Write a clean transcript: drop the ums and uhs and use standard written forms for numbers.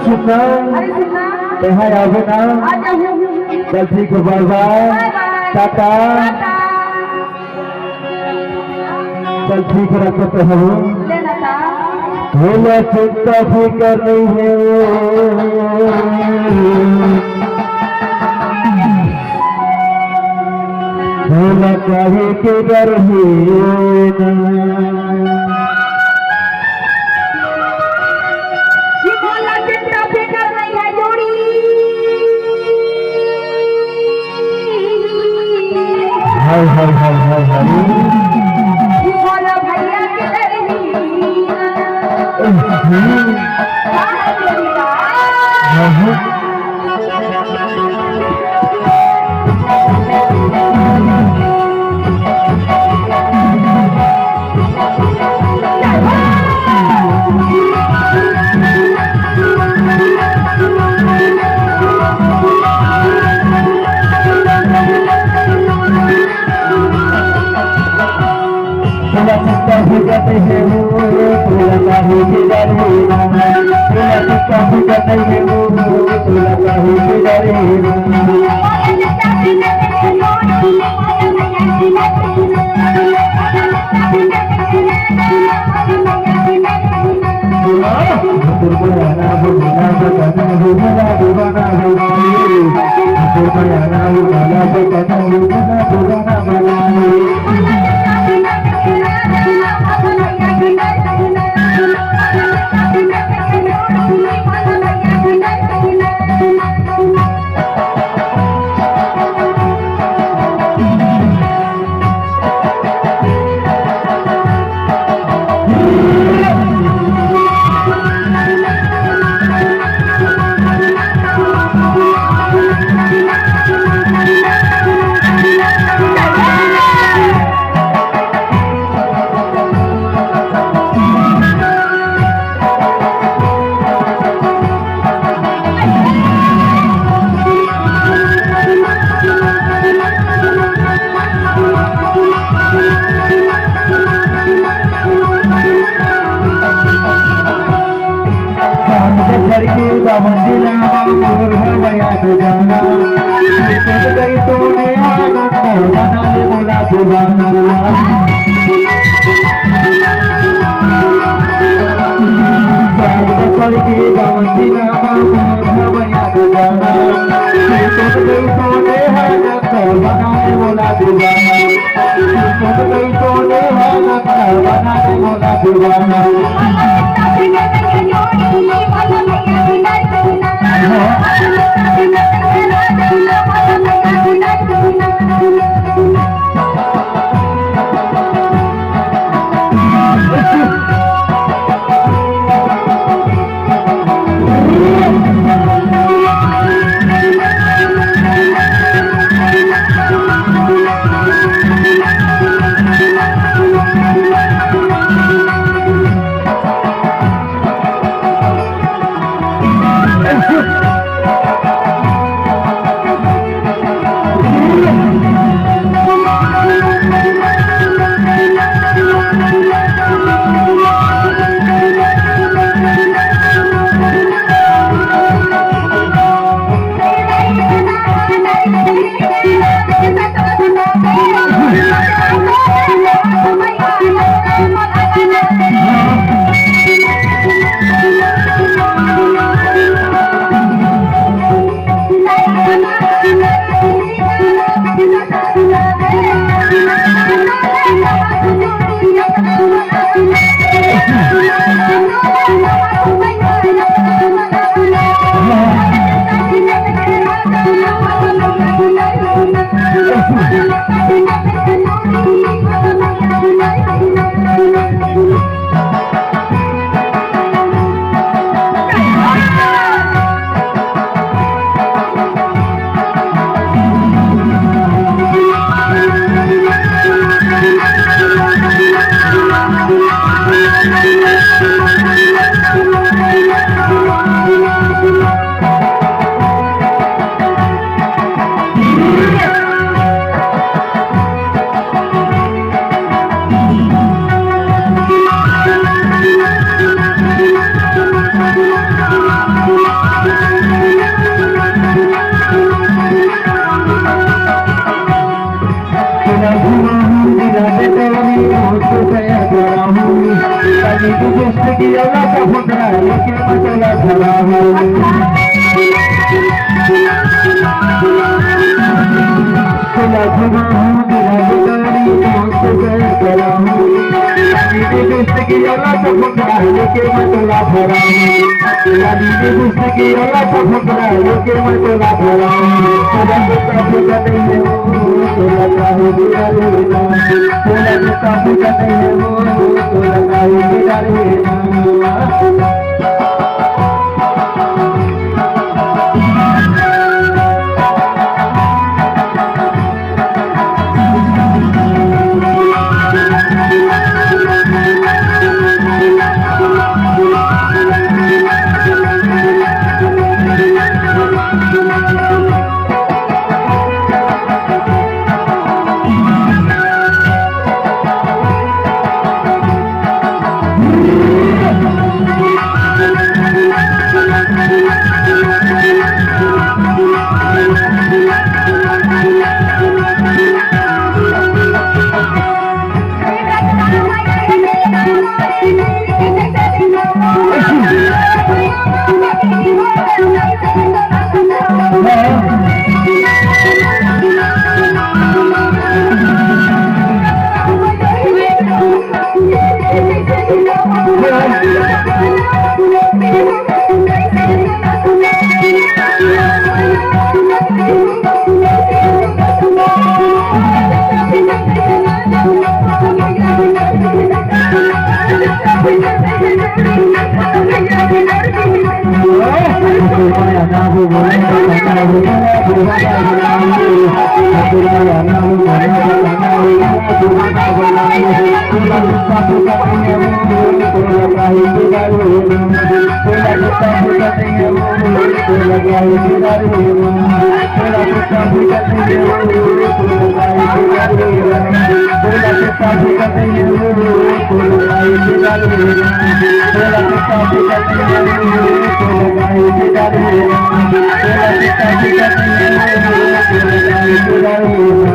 सुनना यहाँ आवे ना चल ठीक है बाय बाय टाटा चल ठीक रखो तो हम भोला चिंता फिकर नहीं है भोला काहे के डर है हाय हाय हाय हाय हाय बोला भैया चिंता भी करते हैं वो थोड़ा काहे के डरे ना थोड़ा चिंता भी करते हैं वो थोड़ा काहे के डरे दोस्त की औलाद का फुकरा लेके मचला भरा हूँ खुला खुला हूँ तेरा बिगाड़ी दोस्त कर करा हूँ दीदी दोस्त की औलाद का फुकरा लेके मचला भरा हूँ दीदी दोस्त की औलाद का फुकरा लेके मचला भरा हूँ खुदा का फुकरा नहीं है तो लगा है बिगाड़ी ना खुदा का फुकरा नहीं है तो लगा है बिगाड़ी ना Thank you.